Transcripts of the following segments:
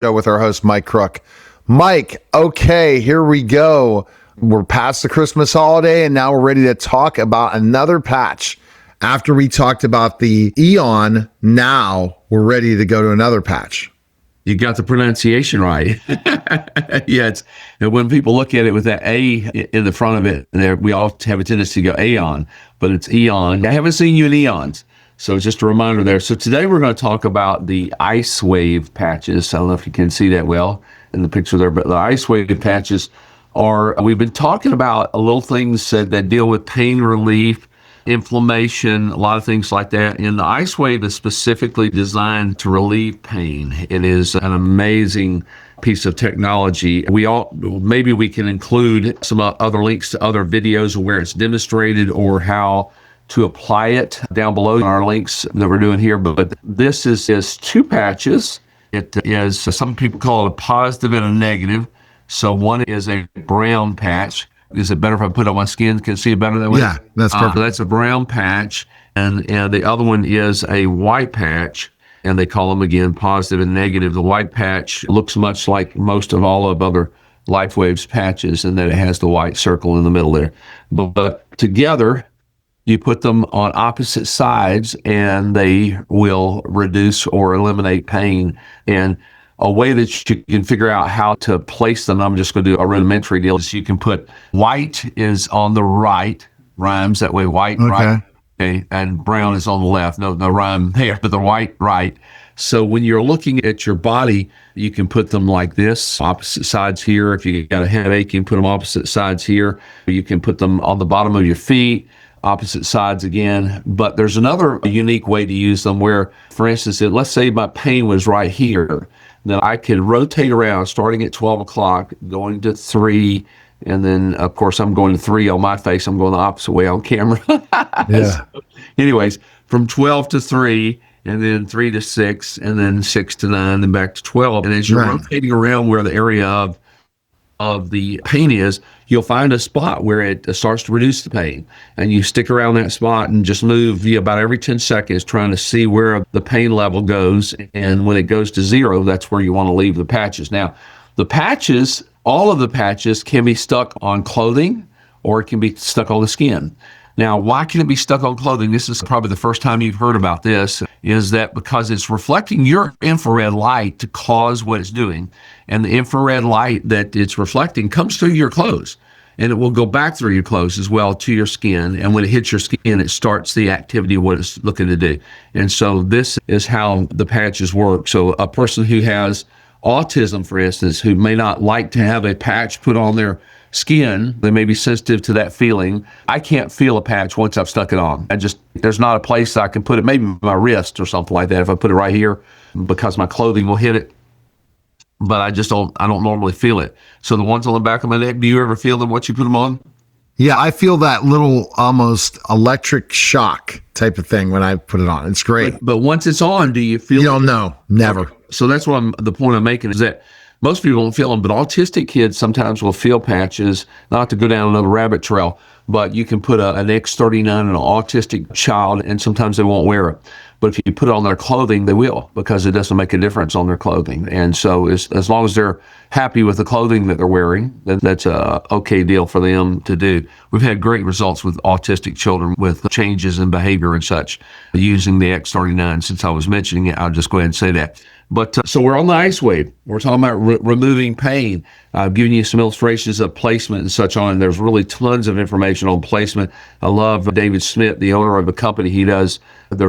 Show with our host, Mike Crook. Mike, okay, here we go. We're past the Christmas holiday, and now we're ready to talk about another patch. After we talked about the Eon, now we're ready to go to another patch. You got the pronunciation right. Yeah, when people look at it with that A in the front of it, we all have a tendency to go Aeon, but it's Eon. I haven't seen you in Eons. So just a reminder there. So today we're going to talk about the IceWave patches. I don't know if you can see that well in the picture there, but the IceWave patches we've been talking about little things that deal with pain relief, inflammation, a lot of things like that. And the IceWave is specifically designed to relieve pain. It is an amazing piece of technology. Maybe we can include some other links to other videos where it's demonstrated or how to apply it down below in our links that we're doing here. But this is two patches. It is, some people call it a positive and a negative. So one is a brown patch. Is it better if I put it on my skin? Can you see it better that way? Yeah, that's perfect. That's a brown patch. And the other one is a white patch. And they call them, again, positive and negative. The white patch looks much like most of all of other LifeWave's patches in that it has the white circle in the middle there. But together, you put them on opposite sides and they will reduce or eliminate pain. And a way that you can figure out how to place them, I'm just going to do a rudimentary deal, is you can put white is on the right, rhymes that way, white, okay. Right, okay, and brown is on the left. No rhyme there, but the white, right. So when you're looking at your body, you can put them like this, opposite sides here. If you got a headache, you can put them opposite sides here. You can put them on the bottom of your feet, opposite sides again. But there's another unique way to use them where, for instance, let's say my pain was right here. Then I could rotate around starting at 12 o'clock, going to 3, and then, of course, I'm going to 3 on my face. I'm going the opposite way on camera. Yeah. So, anyways, from 12 to 3, and then 3 to 6, and then 6 to 9, then back to 12. And as you're rotating around where the area of the pain is, you'll find a spot where it starts to reduce the pain. And you stick around that spot and just move about every 10 seconds trying to see where the pain level goes. And when it goes to 0, that's where you want to leave the patches. Now, the patches, all of the patches can be stuck on clothing or it can be stuck on the skin. Now, why can it be stuck on clothing? This is probably the first time you've heard about this, is that because it's reflecting your infrared light to cause what it's doing. And the infrared light that it's reflecting comes through your clothes. And it will go back through your clothes as well to your skin. And when it hits your skin, it starts the activity of what it's looking to do. And so this is how the patches work. So a person who has autism, for instance, who may not like to have a patch put on their skin, they may be sensitive to that feeling. I can't feel a patch once I've stuck it on. There's not a place I can put it, maybe my wrist or something like that. If I put it right here, because my clothing will hit it, but I don't normally feel it. So the ones on the back of my neck, do you ever feel them once you put them on? Yeah, I feel that little almost electric shock type of thing when I put it on. It's great. But once it's on, do you feel it? You don't know. Never. So that's the point I'm making is that most people don't feel them, but autistic kids sometimes will feel patches, not to go down another rabbit trail, but you can put an X39 on an autistic child and sometimes they won't wear it. But if you put it on their clothing, they will, because it doesn't make a difference on their clothing. And so as long as they're happy with the clothing that they're wearing, then that's a okay deal for them to do. We've had great results with autistic children with changes in behavior and such using the X39. Since I was mentioning it, I'll just go ahead and say that. But so we're on the IceWave. We're talking about removing pain. I've given you some illustrations of placement and such on. There's really tons of information on placement. I love David Smith, the owner of the company. There's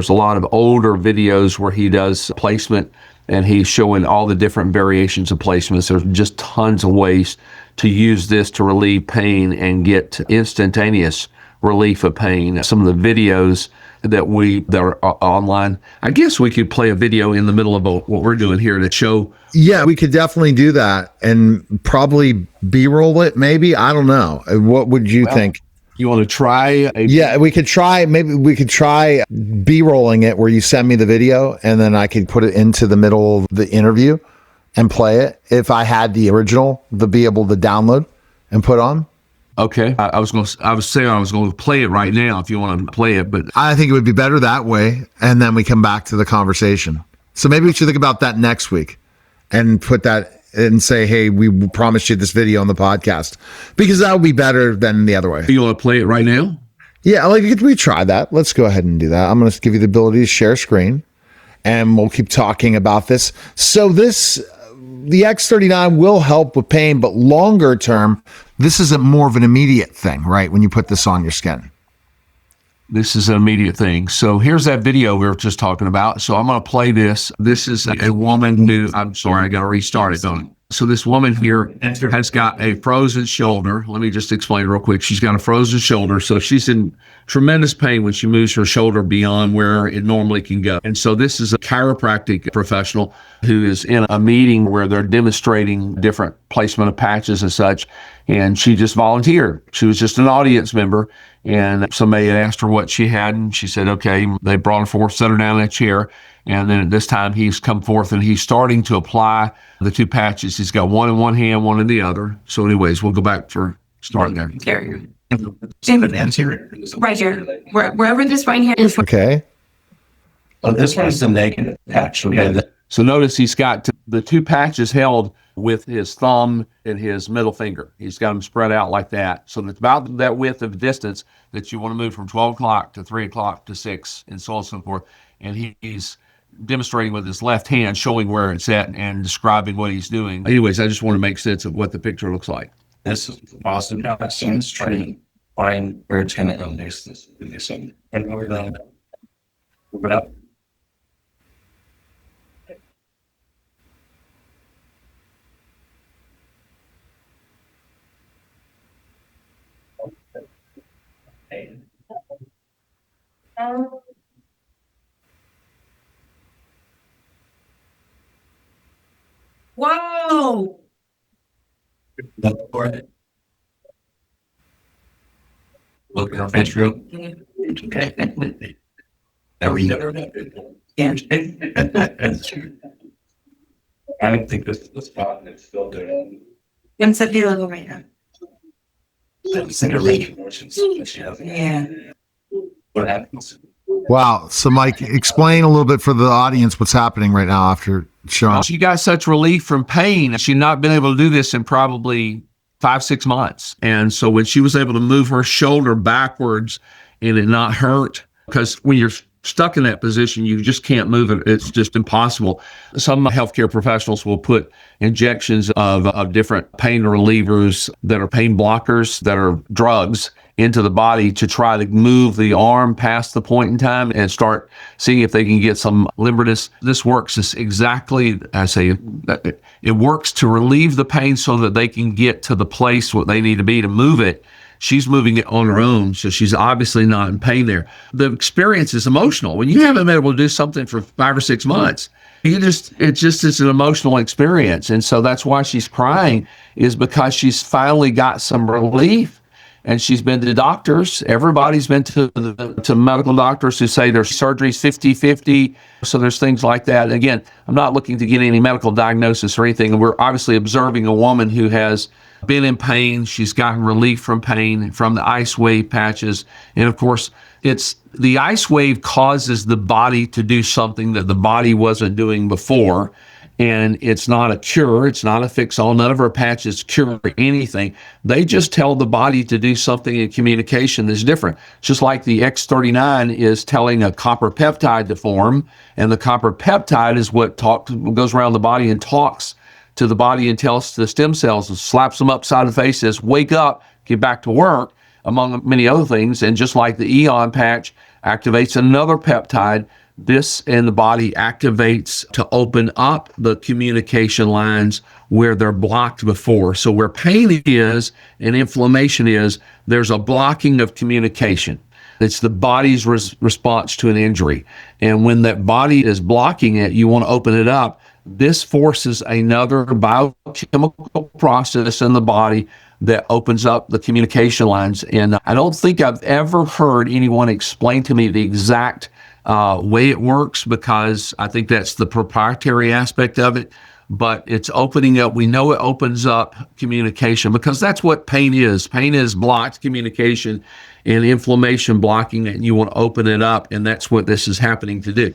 a lot of older videos where he does placement and he's showing all the different variations of placements. There's just tons of ways to use this to relieve pain and get instantaneous relief of pain. Some of the videos that are online, I guess we could play a video in the middle of what we're doing here to show. Yeah, we could definitely do that and probably B-roll it maybe. I don't know. What would you think? You want to try? Yeah, we could try. Maybe we could try B-rolling it where you send me the video and then I could put it into the middle of the interview and play it. If I had the original, to be able to download and put on. Okay. I was saying I was going to play it right now if you want to play it, but I think it would be better that way. And then we come back to the conversation. So maybe we should think about that next week. and put that and say, hey, we promised you this video on the podcast, because that would be better than the other way. You want to play it right now? Yeah, like, could we try that? Let's go ahead and do that. I'm going to give you the ability to share screen, and we'll keep talking about this. So the X39 will help with pain, but longer term, this isn't more of an immediate thing, right? When you put this on your skin. This is an immediate thing. So here's that video we were just talking about. So I'm going to play this. This is a woman who, I'm sorry, I got to restart it, don't I? So this woman here has got a frozen shoulder. Let me just explain real quick. She's got a frozen shoulder. So she's in tremendous pain when she moves her shoulder beyond where it normally can go. And so this is a chiropractic professional who is in a meeting where they're demonstrating different placement of patches and such. And she just volunteered. She was just an audience member. And somebody had asked her what she had. And she said, okay, they brought her forth, set her down in a chair. And then at this time, he's come forth and he's starting to apply the two patches. He's got one in one hand, one in the other. So anyways, we'll go back for starting there. Right here. Wherever this right here is. Okay. Well, this one is the negative patch. Okay. So notice he's got the two patches held with his thumb and his middle finger. He's got them spread out like that. So it's about that width of distance that you want to move from 12 o'clock to 3 o'clock to 6 and so on and so forth. And he's demonstrating with his left hand, showing where it's at and describing what he's doing. Anyways, I just want to make sense of what the picture looks like. This is awesome. Now, I'm just trying to find where it's going to go next. And we're going to move it up. Wow. Look at our bedroom. Okay. Never Yeah. I don't think this is the spot that's still doing. I'm so beautiful right now. Yeah. What happens? Wow. So Mike, explain a little bit for the audience what's happening right now after showing. She got such relief from pain. She'd not been able to do this in probably 5-6 months. And so when she was able to move her shoulder backwards and it not hurt, because when you're stuck in that position, you just can't move it. It's just impossible. Some healthcare professionals will put injections of different pain relievers that are pain blockers, that are drugs, into the body to try to move the arm past the point in time and start seeing if they can get some limberness. This works is exactly, I say, it works to relieve the pain so that they can get to the place what they need to be to move it. She's moving it on her own, so she's obviously not in pain there. The experience is emotional. When you haven't been able to do something for 5 or 6 months, it's an emotional experience. And so that's why she's crying, is because she's finally got some relief. And she's been to doctors. Everybody's been to medical doctors who say their surgery's 50-50. So there's things like that. And again, I'm not looking to get any medical diagnosis or anything. We're obviously observing a woman who has been in pain. She's gotten relief from pain from the IceWave patches. And of course, it's the IceWave causes the body to do something that the body wasn't doing before. And it's not a cure. It's not a fix-all. None of our patches cure anything. They just tell the body to do something in communication that's different. Just like the X39 is telling a copper peptide to form, and the copper peptide is what goes around the body and talks to the body and tells the stem cells and slaps them upside the face, says, wake up, get back to work, among many other things. And just like the Eon patch activates another peptide, this in the body activates to open up the communication lines where they're blocked before. So where pain is and inflammation is, there's a blocking of communication. It's the body's response to an injury. And when that body is blocking it, you want to open it up. This forces another biochemical process in the body that opens up the communication lines. And I don't think I've ever heard anyone explain to me the exact way it works, because I think that's the proprietary aspect of it. But it's opening up. We know it opens up communication, because that's what pain is. Pain is blocked communication and inflammation blocking it, and you want to open it up, and that's what this is happening to do.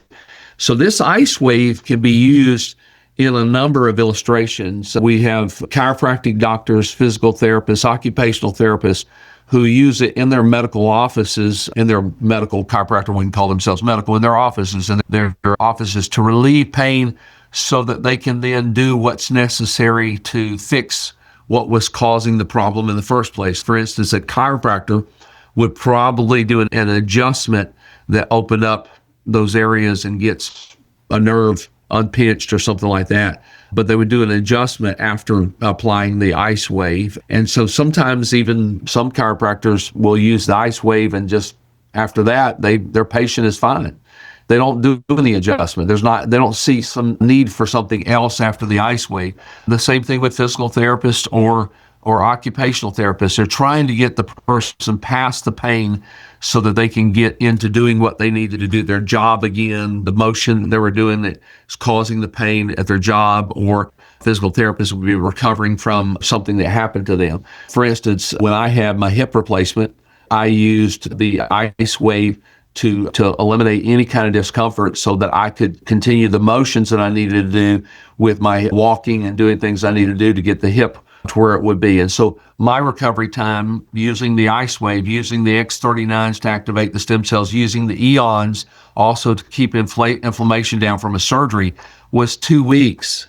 So this IceWave can be used in a number of illustrations. We have chiropractic doctors, physical therapists, occupational therapists who use it in their medical offices, in their medical chiropractor wouldn't call themselves medical, in their offices, to relieve pain so that they can then do what's necessary to fix what was causing the problem in the first place. For instance, a chiropractor would probably do an adjustment that opened up those areas and gets a nerve unpinched or something like that. But they would do an adjustment after applying the IceWave. And so sometimes even some chiropractors will use the IceWave, and just after that, their patient is fine. They don't do any adjustment. They don't see some need for something else after the IceWave. The same thing with physical therapists or occupational therapists. They're trying to get the person past the pain so that they can get into doing what they needed to do, their job again, the motion they were doing that is causing the pain at their job, or physical therapists would be recovering from something that happened to them. For instance, when I had my hip replacement, I used the IceWave to eliminate any kind of discomfort so that I could continue the motions that I needed to do with my walking and doing things I needed to do to get the hip to where it would be. And so my recovery time using the IceWave, using the X39s to activate the stem cells, using the eons also to keep inflammation down from a surgery, was 2 weeks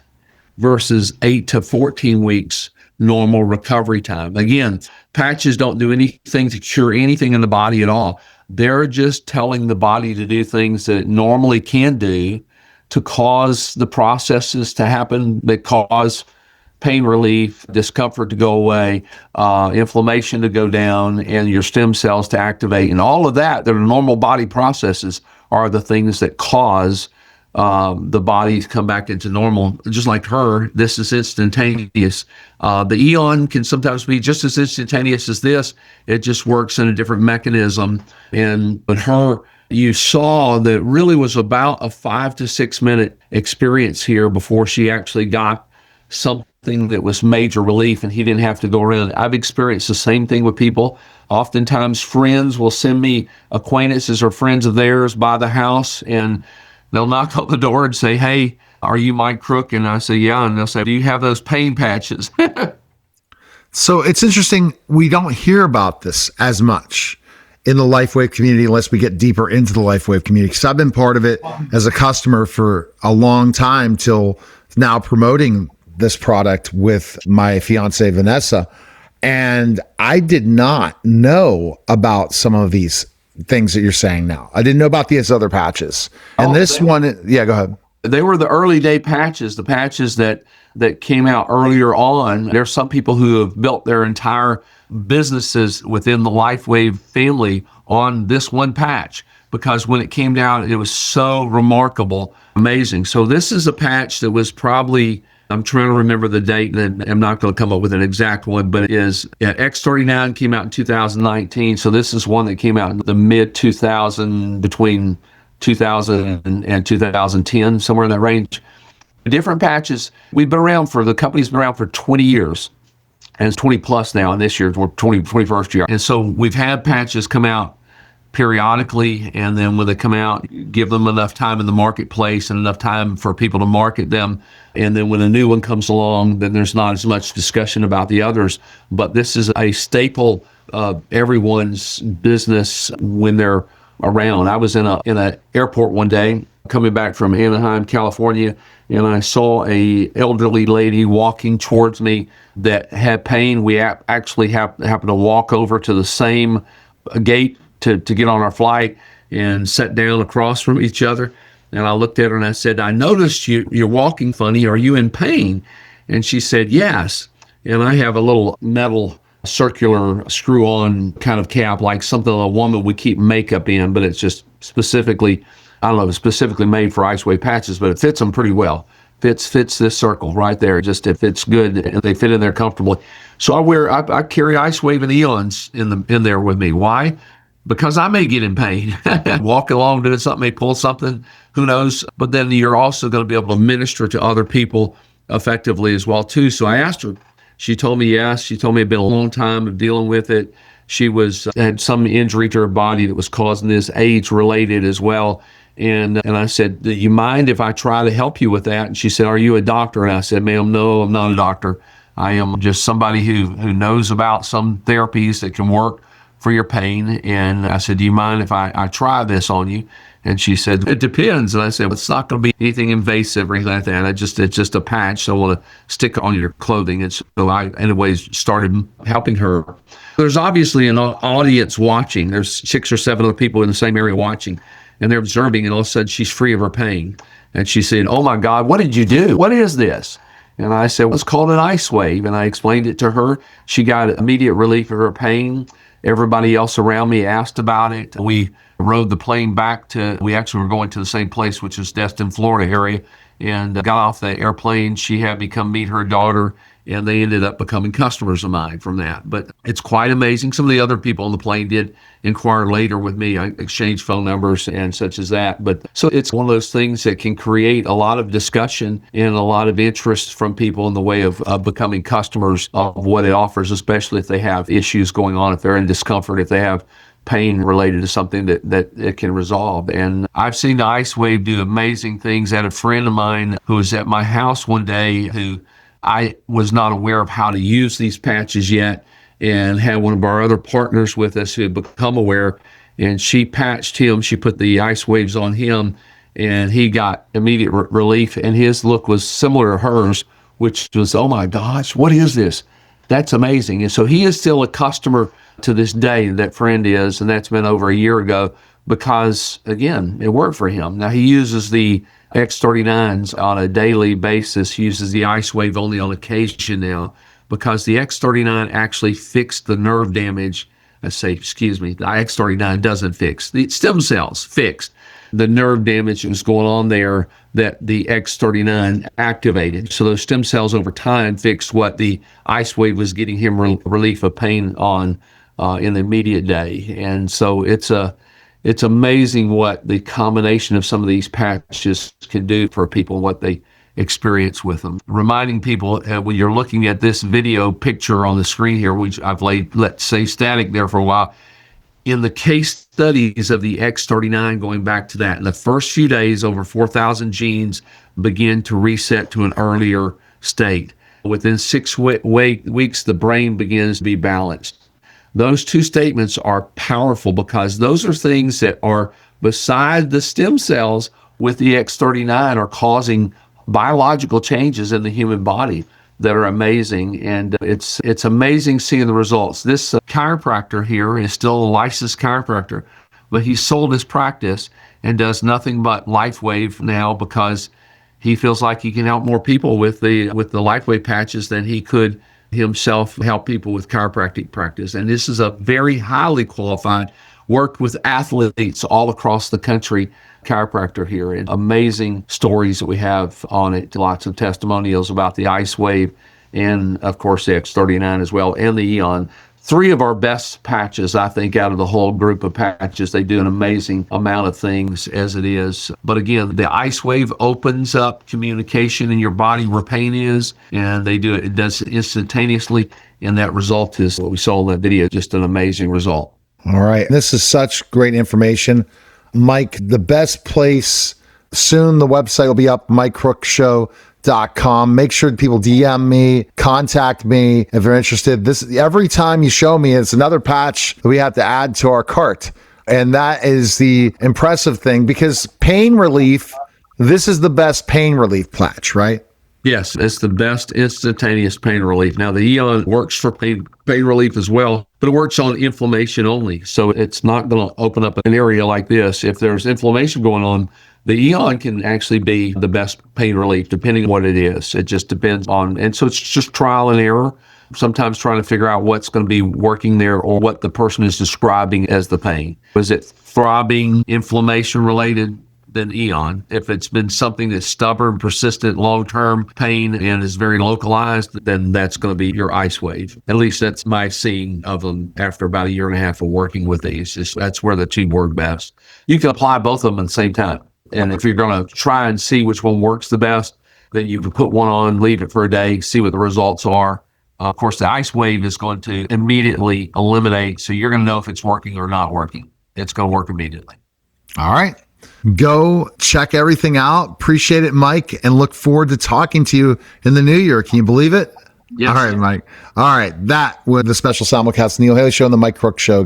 versus 8 to 14 weeks normal recovery time. Again, patches don't do anything to cure anything in the body at all. They're just telling the body to do things that it normally can do to cause the processes to happen that cause pain relief, discomfort to go away, inflammation to go down, and your stem cells to activate. And all of that are normal body processes, are the things that cause the body to come back into normal. Just like her, this is instantaneous. The Eon can sometimes be just as instantaneous as this. It just works in a different mechanism. And with her, you saw that it really was about a 5 to 6 minute experience here before she actually got something that was major relief and he didn't have to go around. I've experienced the same thing with people. Oftentimes friends will send me acquaintances or friends of theirs by the house, and they'll knock on the door and say, "Hey, are you Mike Crook?" And I say, "Yeah." And they'll say, "Do you have those pain patches?" So it's interesting. We don't hear about this as much in the LifeWave community unless we get deeper into the LifeWave community. Because I've been part of it as a customer for a long time, till now promoting this product with my fiance, Vanessa. And I did not know about some of these things that you're saying now. I didn't know about these other patches. And this one, yeah, go ahead. They were the early day patches, the patches that came out earlier on. There's some people who have built their entire businesses within the LifeWave family on this one patch, because when it came down, it was so remarkable, amazing. So this is a patch that was probably, I'm trying to remember the date, and I'm not going to come up with an exact one, but it is, X39 came out in 2019. So this is one that came out in the mid 2000, between 2000 and 2010, somewhere in that range. Different patches. We've been around the company's been around for 20 years, and it's 20 plus now, and this year we're 21st year. And so we've had patches come out periodically, and then when they come out, give them enough time in the marketplace and enough time for people to market them. And then when a new one comes along, then there's not as much discussion about the others. But this is a staple of everyone's business when they're around. I was in a airport one day coming back from Anaheim, California, and I saw a elderly lady walking towards me that had pain. We actually happened to walk over to the same gate to get on our flight and sat down across from each other. And I looked at her and I said, "I noticed you're walking funny. Are you in pain?" And she said, "Yes." And I have a little metal circular screw-on kind of cap, like something a woman would keep makeup in, but it's just specifically, I don't know, it's specifically made for IceWave patches, but it fits them pretty well. Fits this circle right there. Just it fits good, and they fit in there comfortably. So I carry IceWave and Eons in there with me. Why? Because I may get in pain. Walk along doing something, may pull something, who knows? But then you're also going to be able to minister to other people effectively as well too. So I asked her. She told me yes. She told me it'd been a long time of dealing with it. She had some injury to her body that was causing this, age related as well. And I said, do you mind if I try to help you with that? And she said, are you a doctor? And I said, ma'am, no, I'm not a doctor. I am just somebody who knows about some therapies that can work for your pain. And I said, do you mind if I try this on you? And she said, it depends. And I said, well, it's not going to be anything invasive or anything like that. It's just a patch. So I want to stick on your clothing. And so I, anyways, started helping her. There's obviously an audience watching. There's 6 or 7 other people in the same area watching. And they're observing, and all of a sudden she's free of her pain. And she said, oh my God, what did you do? What is this? And I said, well, it's called an IceWave. And I explained it to her. She got immediate relief of her pain. Everybody else around me asked about it. We rode the plane back we actually were going to the same place, which is Destin, Florida area, and got off the airplane. She had me come meet her daughter, and they ended up becoming customers of mine from that. But it's quite amazing. Some of the other people on the plane did inquire later with me. I exchanged phone numbers and such as that. But so it's one of those things that can create a lot of discussion and a lot of interest from people in the way of becoming customers of what it offers, especially if they have issues going on, if they're in discomfort, if they have pain related to something that it can resolve. And I've seen the IceWave do amazing things. I had a friend of mine who was at my house one day who I was not aware of how to use these patches yet, and had one of our other partners with us who had become aware, and she patched him. She put the IceWaves on him, and he got immediate relief, and his look was similar to hers, which was, oh my gosh, what is this? That's amazing. And so he is still a customer to this day, that friend is, and that's been over a year ago because, again, it worked for him. Now, he uses the X39s on a daily basis. He uses the IceWave only on occasion now because the X39 actually fixed the nerve damage. The X39 doesn't fix. The stem cells fixed the nerve damage that was going on there that the X39 activated. So those stem cells over time fixed what the IceWave was getting him relief of pain on in the immediate day. And so it's amazing what the combination of some of these patches can do for people, what they experience with them. Reminding people when you're looking at this video picture on the screen here, which I've let's say static there for a while, in the case studies of the X39, going back to that, in the first few days, over 4,000 genes begin to reset to an earlier state. Within 6 weeks, the brain begins to be balanced. Those two statements are powerful because those are things that are beside the stem cells with the X39 are causing biological changes in the human body that are amazing. And it's amazing seeing the results. This chiropractor here is still a licensed chiropractor, but he sold his practice and does nothing but LifeWave now because he feels like he can help more people with the LifeWave patches than he could himself help people with chiropractic practice. And this is a very highly qualified, worked with athletes all across the country chiropractor here, and amazing stories that we have on it. Lots of testimonials about the IceWave and of course the X39 as well, and the Eon. 3 of our best patches, I think, out of the whole group of patches. They do an amazing amount of things as it is. But again, the IceWave opens up communication in your body where pain is, and it does it instantaneously, and that result is what we saw in that video, just an amazing result. All right. This is such great information. Mike, the best place, soon the website will be up, MikeCrookShow.com. Make sure people DM me, contact me if they're interested. Every time you show me, it's another patch that we have to add to our cart. And that is the impressive thing, because pain relief, this is the best pain relief patch, right? Yes, it's the best instantaneous pain relief. Now, the Eon works for pain relief as well, but it works on inflammation only. So it's not going to open up an area like this. If there's inflammation going on, the Eon can actually be the best pain relief, depending on what it is. It just depends on, and so it's just trial and error, sometimes trying to figure out what's going to be working there or what the person is describing as the pain. Is it throbbing, inflammation related? Then Eon. If it's been something that's stubborn, persistent, long-term pain and is very localized, then that's going to be your IceWave. At least that's my seeing of them after about a year and a half of working with these. That's where the two work best. You can apply both of them at the same time. And if you're going to try and see which one works the best, then you can put one on, leave it for a day, see what the results are. Of course, the IceWave is going to immediately eliminate, so you're going to know if it's working or not working. It's going to work immediately. All right. Go check everything out. Appreciate it, Mike, and look forward to talking to you in the new year. Can you believe it? Yes. All right, Mike. All right. That was the special simulcast Neil Haley Show and the Mike Crook Show, guys.